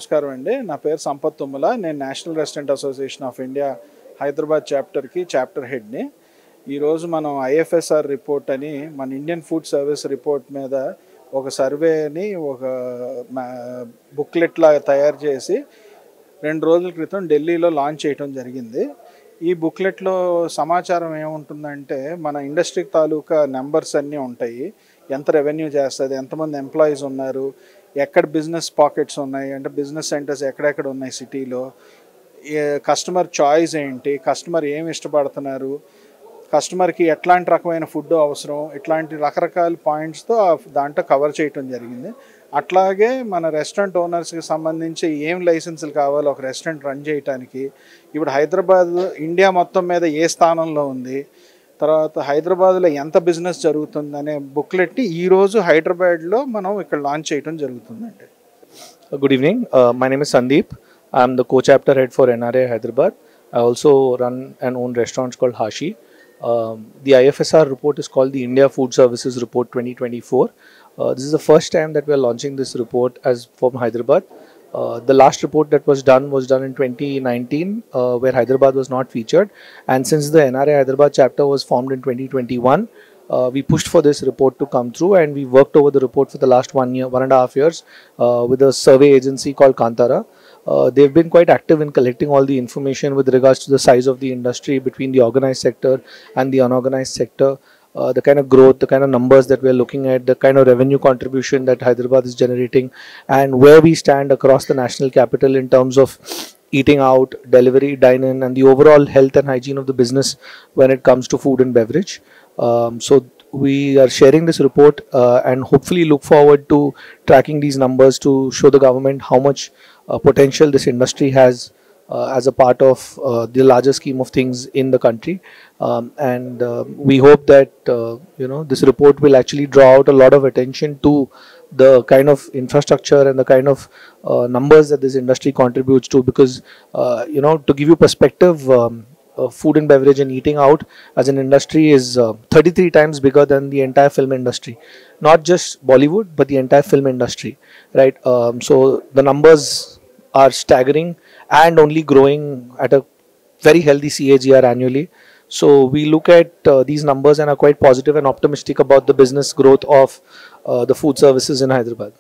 నమస్కారం అండి. నా పేరు సంపత్ తుమ్మల. నేను national restaurant association of India Hyderabad chapter హెడ్ని. ఈరోజు మనం ఐఎఫ్ఎస్ఆర్ రిపోర్ట్ అని మన ఇండియన్ ఫుడ్ సర్వీస్ రిపోర్ట్ మీద ఒక సర్వేని ఒక బుక్లెట్ లాగా తయారు చేసి 2 రోజుల క్రితం ఢిల్లీలో లాంచ్ చేయడం జరిగింది. ఈ బుక్లెట్లో సమాచారం ఏముంటుందంటే మన ఇండస్ట్రీ తాలూకా నెంబర్స్ అన్నీ ఉంటాయి. ఎంత రెవెన్యూ చేస్తుంది, ఎంతమంది ఎంప్లాయీస్ ఉన్నారు, ఎక్కడ బిజినెస్ పాకెట్స్ ఉన్నాయి, అంటే బిజినెస్ సెంటర్స్ ఎక్కడెక్కడ ఉన్నాయి సిటీలో, కస్టమర్ చాయిస్ ఏంటి, కస్టమర్ ఏమి ఇష్టపడుతున్నారు, కస్టమర్కి ఎట్లాంటి రకమైన ఫుడ్ అవసరం, ఇట్లాంటి రకరకాల పాయింట్స్తో దాంట్లో కవర్ చేయటం జరిగింది. అట్లాగే మన రెస్టారెంట్ ఓనర్స్కి సంబంధించి ఏం లైసెన్సులు కావాలో ఒక రెస్టారెంట్ రన్ చేయడానికి, ఇప్పుడు హైదరాబాద్ ఇండియా మొత్తం మీద ఏ స్థానంలో ఉంది, తర్వాత హైదరాబాద్లో ఎంత బిజినెస్ జరుగుతుంది అనే బుక్లెట్ని ఈరోజు హైదరాబాద్లో మనం ఇక్కడ లాంచ్ చేయడం జరుగుతుందండి. Good evening. My name is Sandeep. I am the co-chapter head for NRA Hyderabad. I also run and own restaurants called Hashi. The IFSR report is called the India Food Services Report 2024. This is the first time that we are launching this report as from Hyderabad. The last report that was done in 2019 where Hyderabad was not featured, and since the NRA Hyderabad chapter was formed in 2021, we pushed for this report to come through, and we worked over the report for the last 1.5 years with a survey agency called Kantara. They've been quite active in collecting all the information with regards to the size of the industry between the organized sector and the unorganized sector, the kind of growth, the kind of numbers that we're looking at, the kind of revenue contribution that Hyderabad is generating, and where we stand across the national capital in terms of eating out, delivery, dine-in, and the overall health and hygiene of the business when it comes to food and beverage. So we are sharing this report and hopefully look forward to tracking these numbers to show the government how much potential this industry has as a part of the larger scheme of things in the country, and we hope that this report will actually draw out a lot of attention to the kind of infrastructure and the kind of numbers that this industry contributes to, because to give you perspective, food and beverage and eating out as an industry is 33 times bigger than the entire film industry, not just Bollywood but the entire film industry, right? So the numbers are staggering and only growing at a very healthy CAGR annually. So we look at these numbers and are quite positive and optimistic about the business growth of the food services in Hyderabad.